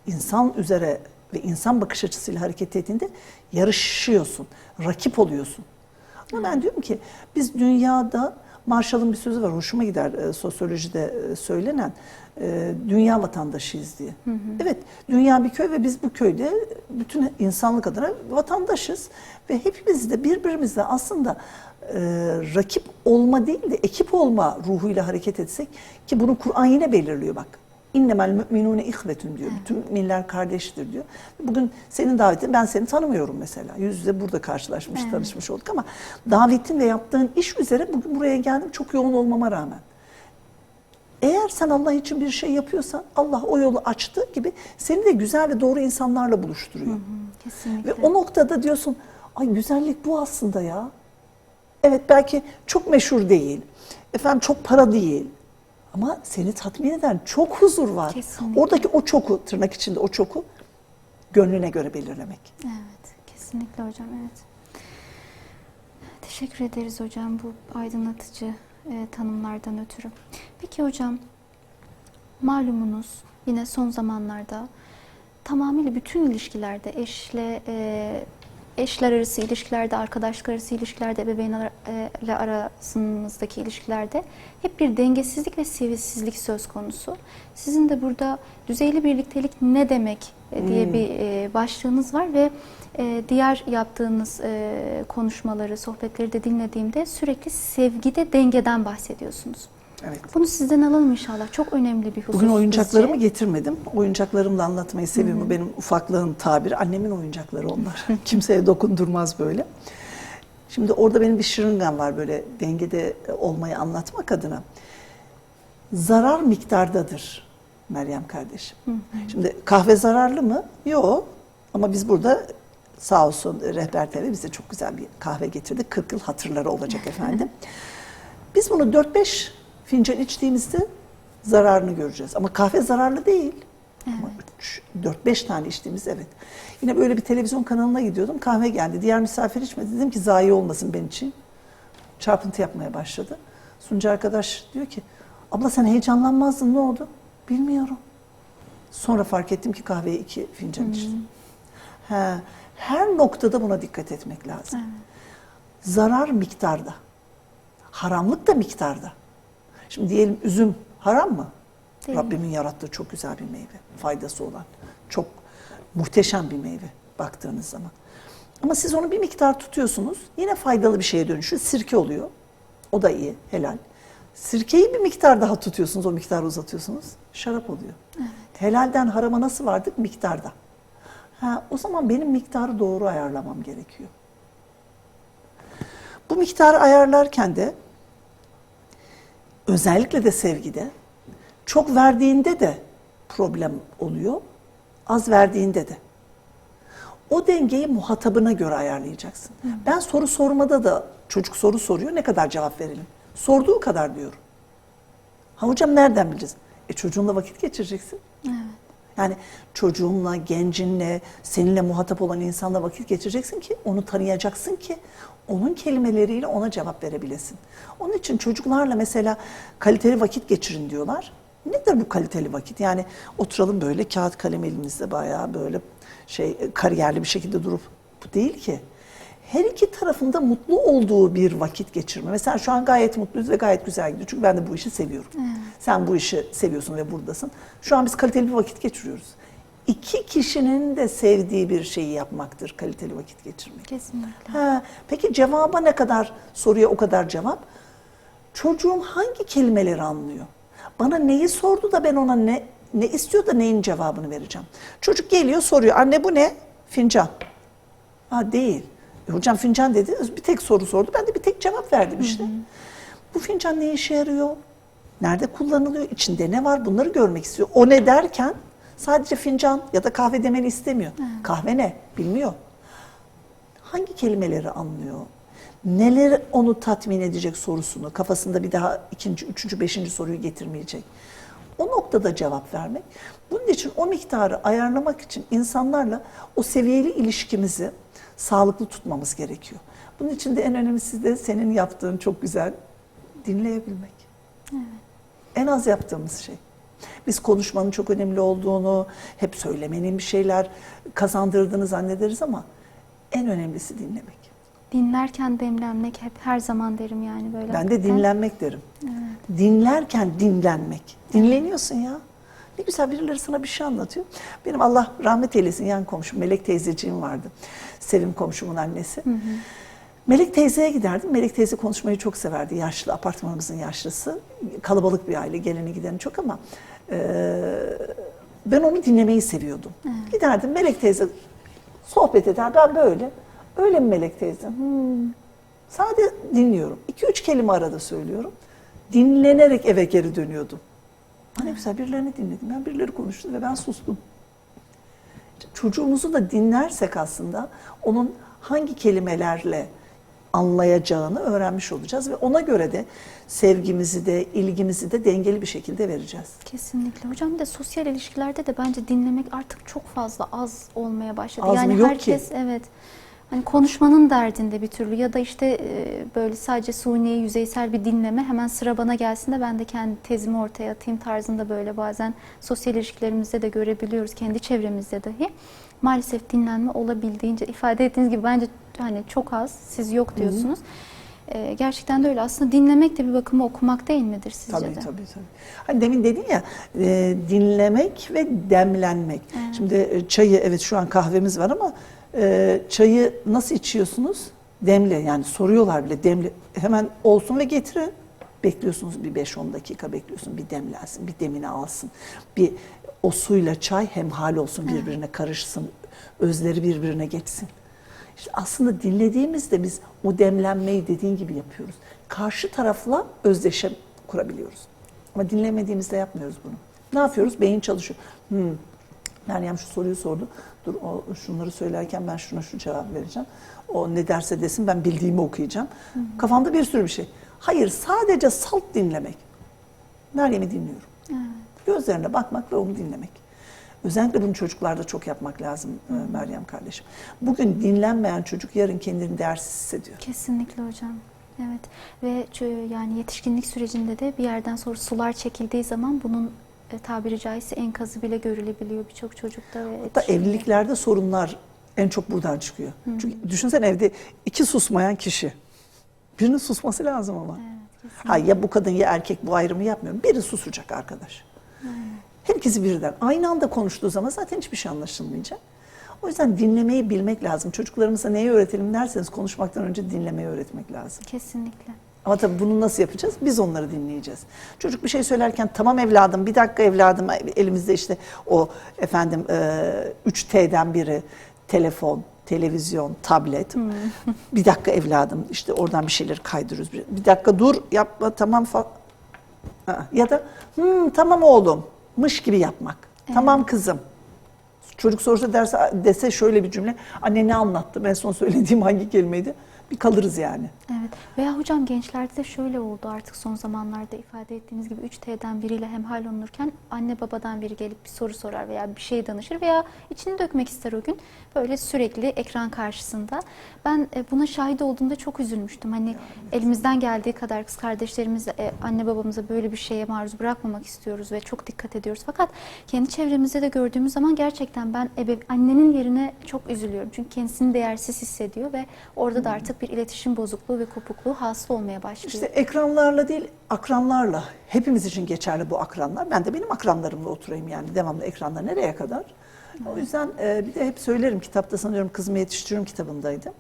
insan üzere ve insan bakış açısıyla hareket ettiğinde yarışıyorsun. Rakip oluyorsun. Ama ben diyorum ki biz dünyada, Marshall'ın bir sözü var, hoşuma gider sosyolojide söylenen, dünya vatandaşıyız diye. Evet, dünya bir köy ve biz bu köyde bütün insanlık adına vatandaşız. Ve hepimiz de birbirimizle aslında rakip olma değil de ekip olma ruhuyla hareket etsek, ki bunu Kur'an yine belirliyor bak. İnnemel müminune ihvetün diyor. Bütün müminler kardeştir diyor. Bugün senin davetin, ben seni tanımıyorum mesela. Yüz yüze burada karşılaşmış, tanışmış olduk ama davetin ve yaptığın iş üzere bugün buraya geldim çok yoğun olmama rağmen. Eğer sen Allah için bir şey yapıyorsan Allah o yolu açtığı gibi seni de güzel ve doğru insanlarla buluşturuyor. Kesinlikle. Ve o noktada diyorsun, ay güzellik bu aslında ya. Evet, belki çok meşhur değil, efendim çok para değil. Ama seni tatmin eden çok huzur var. Kesinlikle. Oradaki o çoku, tırnak içinde o çoku gönlüne göre belirlemek. Evet, kesinlikle hocam, evet. Teşekkür ederiz hocam bu aydınlatıcı tanımlardan ötürü. Peki hocam, malumunuz yine son zamanlarda tamamıyla bütün ilişkilerde, eşler arası ilişkilerde, arkadaşlık arası ilişkilerde, ebeveynler arasındaki ilişkilerde hep bir dengesizlik ve seviyesizlik söz konusu. Sizin de burada düzeyli birliktelik ne demek diye bir başlığınız var ve diğer yaptığınız konuşmaları, sohbetleri de dinlediğimde sürekli sevgide dengeden bahsediyorsunuz. Evet. Bunu sizden alalım inşallah. Çok önemli bir husus. Bugün oyuncaklarımı bizce. getirmedim. Oyuncaklarımla anlatmayı seviyorum. Benim ufaklığın tabiri. Annemin oyuncakları onlar. Kimseye dokundurmaz böyle. Şimdi orada benim bir şırıngam var böyle dengede olmayı anlatmak adına. Zarar miktardadır Meryem kardeşim. Şimdi kahve zararlı mı? Yok. Ama biz burada sağ olsun Rehber TV bize çok güzel bir kahve getirdi. 40 yıl hatırları olacak efendim. Biz bunu 4-5 fincan içtiğimizde zararını göreceğiz. Ama kahve zararlı değil. Ama 4-5 tane içtiğimizde evet. Yine böyle bir televizyon kanalına gidiyordum. Kahve geldi. Diğer misafir içmedi. Dedim ki zayi olmasın benim için. Çarpıntı yapmaya başladı. Sunucu arkadaş diyor ki abla sen heyecanlanmazdın, ne oldu? Bilmiyorum. Sonra fark ettim ki kahveyi 2 fincan içtim. Her noktada buna dikkat etmek lazım. Zarar miktarda. Haramlık da miktarda. Şimdi diyelim üzüm haram mı? Değil. Rabbimin yarattığı çok güzel bir meyve. Faydası olan. Çok muhteşem bir meyve baktığınız zaman. Ama siz onu bir miktar tutuyorsunuz. Yine faydalı bir şeye dönüşüyor. Sirke oluyor. O da iyi, helal. Sirkeyi bir miktar daha tutuyorsunuz. O miktarı uzatıyorsunuz. Şarap oluyor. Evet. Helalden harama nasıl vardık? Miktarda. O zaman benim miktarı doğru ayarlamam gerekiyor. Bu miktarı ayarlarken de özellikle de sevgide çok verdiğinde de problem oluyor, az verdiğinde de. O dengeyi muhatabına göre ayarlayacaksın. Ben soru sormada da çocuk soru soruyor, ne kadar cevap verelim? Sorduğu kadar diyorum. Hocam nereden bileceğiz? Çocuğunla vakit geçireceksin. Evet. Yani çocuğunla, gencinle, seninle muhatap olan insanla vakit geçireceksin ki onu tanıyacaksın ki onun kelimeleriyle ona cevap verebilesin. Onun için çocuklarla mesela kaliteli vakit geçirin diyorlar. Nedir bu kaliteli vakit? Yani oturalım böyle kağıt kalem elimizde bayağı böyle kariyerli bir şekilde durup, bu değil ki. Her iki tarafında mutlu olduğu bir vakit geçirme. Mesela şu an gayet mutluyuz ve gayet güzel gidiyor. Çünkü ben de bu işi seviyorum. Sen bu işi seviyorsun ve buradasın. Şu an biz kaliteli bir vakit geçiriyoruz. İki kişinin de sevdiği bir şeyi yapmaktır kaliteli vakit geçirmek. Kesinlikle. Peki cevaba ne kadar, soruya o kadar cevap? Çocuğum hangi kelimeleri anlıyor? Bana neyi sordu da ben ona ne istiyor da neyin cevabını vereceğim? Çocuk geliyor soruyor, anne bu ne? Fincan. Değil. Hocam fincan dedi, bir tek soru sordu, ben de bir tek cevap verdim işte. Bu fincan ne işe yarıyor? Nerede kullanılıyor? İçinde ne var? Bunları görmek istiyor. O ne derken sadece fincan ya da kahve demeni istemiyor. Kahve ne? Bilmiyor. hangi kelimeleri anlıyor? Neler onu tatmin edecek sorusunu, kafasında bir daha ikinci, üçüncü, beşinci soruyu getirmeyecek. O noktada cevap vermek. Bunun için o miktarı ayarlamak için insanlarla o seviyeli ilişkimizi sağlıklı tutmamız gerekiyor. Bunun için de en önemlisi de senin yaptığın çok güzel, dinleyebilmek. Evet. En az yaptığımız şey. Biz konuşmanın çok önemli olduğunu, hep söylemenin bir şeyler kazandırdığını zannederiz ama en önemlisi dinlemek. Dinlerken demlenmek hep her zaman derim yani böyle. Ben de dinlenmek derim. Evet. Dinlerken dinlenmek. Dinleniyorsun ya. Ne güzel birileri sana bir şey anlatıyor. Benim Allah rahmet eylesin yan komşum Melek teyzeciğim vardı. Sevim komşumun annesi. Hı hı. Melek teyzeye giderdim. Melek teyze konuşmayı çok severdi. Yaşlı, apartmanımızın yaşlısı. Kalabalık bir aile, geleni gideni çok ama ben onu dinlemeyi seviyordum. Evet. Giderdim Melek teyze sohbet eder. Ben böyle. Öyle mi Melek teyze? Sadece dinliyorum. 2-3 kelime arada söylüyorum. Dinlenerek eve geri dönüyordum. Ne güzel birilerini dinledim. Ben birileri konuştu ve ben sustum. Çocuğumuzu da dinlersek aslında onun hangi kelimelerle anlayacağını öğrenmiş olacağız ve ona göre de sevgimizi de ilgimizi de dengeli bir şekilde vereceğiz. Kesinlikle. Hocam bir de sosyal ilişkilerde de bence dinlemek artık çok fazla az olmaya başladı. Az yani mı? Yok herkes ki. Evet. Hani konuşmanın derdinde bir türlü ya da işte böyle sadece suni, yüzeysel bir dinleme, hemen sıra bana gelsin de ben de kendi tezimi ortaya atayım tarzında böyle bazen sosyal ilişkilerimizde de görebiliyoruz, kendi çevremizde dahi. Maalesef dinlenme olabildiğince ifade ettiğiniz gibi bence hani çok az, siz yok diyorsunuz. Gerçekten de öyle. Aslında dinlemek de bir bakıma okumak değil midir sizce tabii, de? Tabii. Hani demin dedin ya dinlemek ve demlenmek. Evet. Şimdi çayı evet şu an kahvemiz var ama çayı nasıl içiyorsunuz? Demle yani soruyorlar bile demle hemen olsun ve getirin. Bekliyorsunuz bir 5-10 dakika bekliyorsun bir demlensin, bir demini alsın. Bir o suyla çay hemhal olsun birbirine karışsın, özleri birbirine geçsin. İşte aslında dinlediğimizde biz o demlenmeyi dediğin gibi yapıyoruz. Karşı tarafla özdeşem kurabiliyoruz. Ama dinlemediğimizde yapmıyoruz bunu. Ne yapıyoruz? Beyin çalışıyor. Meryem şu soruyu sordu. Dur o şunları söylerken ben şuna şu cevap vereceğim. O ne derse desin ben bildiğimi okuyacağım. Kafamda bir sürü bir şey. Hayır sadece salt dinlemek. Meryem'i dinliyorum. Evet. Gözlerine bakmak ve onu dinlemek. Özellikle bunu çocuklarda çok yapmak lazım Meryem kardeşim. Bugün dinlenmeyen çocuk yarın kendini değersiz hissediyor. Kesinlikle hocam. Evet ve yani yetişkinlik sürecinde de bir yerden sonra sular çekildiği zaman bunun tabiri caizse enkazı bile görülebiliyor birçok çocukta. Hatta evliliklerde sorunlar en çok buradan çıkıyor. Çünkü düşünsene evde 2 susmayan kişi. Birinin susması lazım ama. Evet, ya bu kadın ya erkek bu ayrımı yapmıyorum. Biri susacak arkadaş. Herkesi birden. Aynı anda konuştuğu zaman zaten hiçbir şey anlaşılmayacak. O yüzden dinlemeyi bilmek lazım. Çocuklarımıza neyi öğretelim derseniz konuşmaktan önce dinlemeyi öğretmek lazım. Kesinlikle. Ama tabii bunu nasıl yapacağız? Biz onları dinleyeceğiz. Çocuk bir şey söylerken tamam evladım, bir dakika evladım, elimizde işte o 3T'den biri telefon, televizyon, tablet. Bir dakika evladım işte oradan bir şeyleri kaydırıyoruz. Bir dakika dur yapma tamam falan. Ya da tamam oğlum mış gibi yapmak. Evet. Tamam kızım. Çocuk sorsa dese şöyle bir cümle. Anne ne anlattı? Ben son söylediğim hangi kelimeydi? Bir kalırız yani. Evet. Veya hocam gençlerde de şöyle oldu artık son zamanlarda ifade ettiğiniz gibi 3T'den biriyle hemhal olunurken anne babadan biri gelip bir soru sorar veya bir şey danışır veya içini dökmek ister o gün. Böyle sürekli ekran karşısında. Ben buna şahit olduğumda çok üzülmüştüm. Hani elimizden geldiği kadar kız kardeşlerimize, anne babamıza böyle bir şeye maruz bırakmamak istiyoruz ve çok dikkat ediyoruz. Fakat kendi çevremizde de gördüğümüz zaman gerçekten ben annenin yerine çok üzülüyorum. Çünkü kendisini değersiz hissediyor ve orada da artık bir iletişim bozukluğu ve kopukluğu hasıl olmaya başlıyor. İşte ekranlarla değil, akranlarla. Hepimiz için geçerli bu akranlar. Ben de benim akranlarımla oturayım yani devamlı ekranda nereye kadar? O yüzden bir de hep söylerim kitapta sanıyorum Kızımı Yetiştiriyorum kitabındaydı.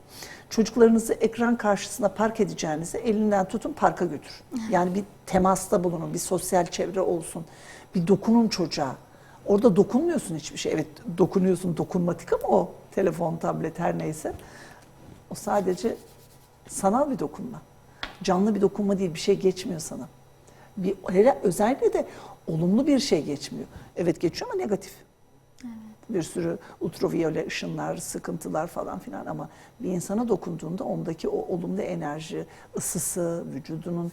Çocuklarınızı ekran karşısına park edeceğinizi elinden tutun parka götür. Yani bir temasta bulunun, bir sosyal çevre olsun. Bir dokunun çocuğa. Orada dokunmuyorsun hiçbir şey. Evet dokunuyorsun dokunmatik ama o telefon, tablet her neyse. O sadece sanal bir dokunma. Canlı bir dokunma değil, bir şey geçmiyor sana. Özellikle de olumlu bir şey geçmiyor. Evet geçiyor ama negatif. Bir sürü ultraviyole ışınlar, sıkıntılar falan filan, ama bir insana dokunduğunda ondaki o olumlu enerji, ısısı, vücudunun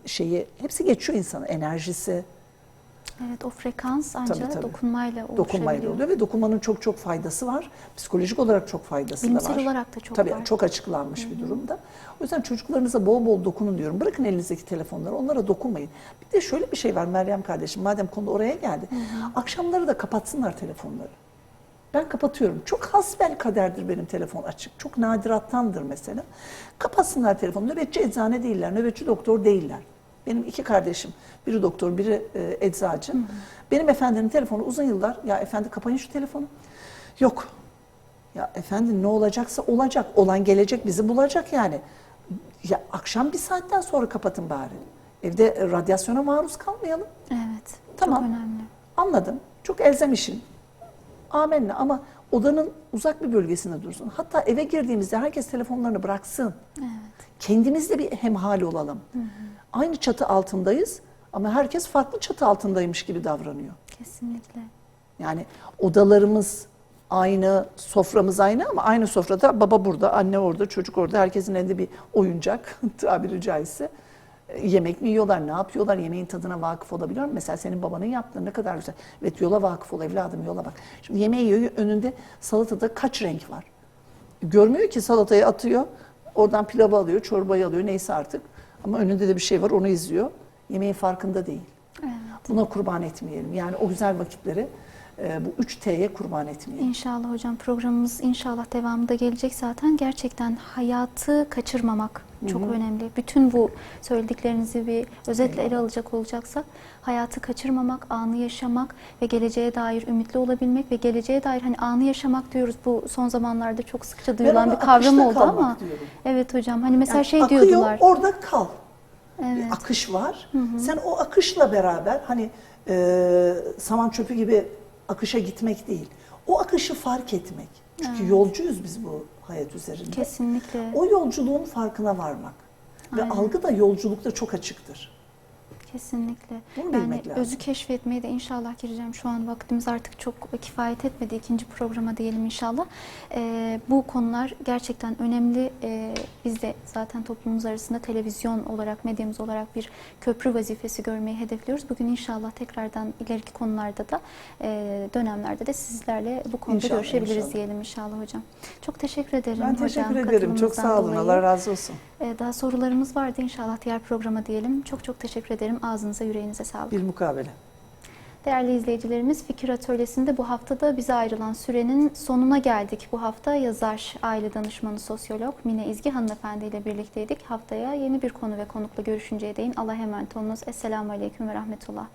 şeyi hepsi geçiyor insana, enerjisi. Evet, o frekans ancak Tabii. dokunmayla Dokunmayla oluşabiliyor. oluyor ve dokunmanın çok faydası var. Psikolojik olarak çok faydası da var. Bilimsel olarak da çok Tabii, var. çok açıklanmış bir durumda. O yüzden çocuklarınıza bol bol dokunun diyorum. Bırakın elinizdeki telefonları, onlara dokunmayın. Bir de şöyle bir şey var Meryem kardeşim, madem konu oraya geldi. Akşamları da kapatsınlar telefonları. Ben kapatıyorum. Çok hasbelkaderdir benim telefon açık. Çok nadirattandır mesela. Kapatsınlar telefonu. Nöbetçi eczane değiller, nöbetçi doktor değiller. Benim 2 kardeşim, biri doktor, biri eczacı. Benim efendinin telefonu uzun yıllar, ya efendi kapayın şu telefonu. Yok. Ya efendim ne olacaksa olacak. Olan gelecek, bizi bulacak yani. Ya akşam bir saatten sonra kapatın bari. Evde radyasyona maruz kalmayalım. Evet, Tamam. çok önemli. Anladım. Çok elzem işin. Amenna, ama odanın uzak bir bölgesinde dursun. Hatta eve girdiğimizde herkes telefonlarını bıraksın. Evet. Kendimizle bir hemhal olalım. Aynı çatı altındayız ama herkes farklı çatı altındaymış gibi davranıyor. Kesinlikle. Yani odalarımız aynı, soframız aynı ama aynı sofrada baba burada, anne orada, çocuk orada. Herkesin elinde bir oyuncak tabiri caizse. Yemek mi yiyorlar, ne yapıyorlar, yemeğin tadına vakıf olabiliyor mu? Mesela senin babanın yaptığı ne kadar güzel. Evet, yola vakıf ol evladım, yola bak. Şimdi yemeği yiyor, önünde salatada kaç renk var? Görmüyor ki, salatayı atıyor, oradan pilavı alıyor, çorbayı alıyor, neyse artık. Ama önünde de bir şey var, onu izliyor. Yemeğin farkında değil. Evet. Buna kurban etmeyelim. Yani o güzel vakitleri bu 3T'ye kurban etmeyelim. İnşallah hocam, programımız inşallah devamında gelecek zaten. Gerçekten hayatı kaçırmamak çok önemli. Bütün bu söylediklerinizi bir özetle ele alacak olacaksak, hayatı kaçırmamak, anı yaşamak ve geleceğe dair ümitli olabilmek ve geleceğe dair, hani anı yaşamak diyoruz, bu son zamanlarda çok sıkça duyulan ona bir kavram akışta oldu kalmak ama diyorum. evet hocam, hani mesela Yani şey akıyor, diyordular. orada kal. Evet. Bir akış var. Sen o akışla beraber hani saman çöpü gibi akışa gitmek değil. O akışı fark etmek. Çünkü yolcuyuz biz bu hayat üzerinde. Kesinlikle. O yolculuğun farkına varmak. Ve Aynen. algı da yolculukta çok açıktır. Kesinlikle. Bunu Yani bilmek lazım. özü keşfetmeye de inşallah gireceğim. Şu an vaktimiz artık çok kifayet etmedi. İkinci programa diyelim inşallah. Bu konular gerçekten önemli. Biz de zaten toplumumuz arasında televizyon olarak, medyamız olarak bir köprü vazifesi görmeyi hedefliyoruz. Bugün inşallah tekrardan ileriki konularda da dönemlerde de sizlerle bu konuda İnşallah, görüşebiliriz inşallah. diyelim inşallah hocam. Çok teşekkür ederim Ben hocam. teşekkür ederim. Çok katılımınızdan sağ olun. dolayı. Allah razı olsun. Daha sorularımız vardı, inşallah diğer programa diyelim. Çok teşekkür ederim. Ağzınıza, yüreğinize sağlık. Bir mukabele. Değerli izleyicilerimiz, Fikir Atölyesi'nde bu haftada bize ayrılan sürenin sonuna geldik. Bu hafta yazar, aile danışmanı, sosyolog Mine İzgi hanımefendi ile birlikteydik. Haftaya yeni bir konu ve konukla görüşünceye değin Allah'a emanet olunuz. Esselamu Aleyküm ve Rahmetullah.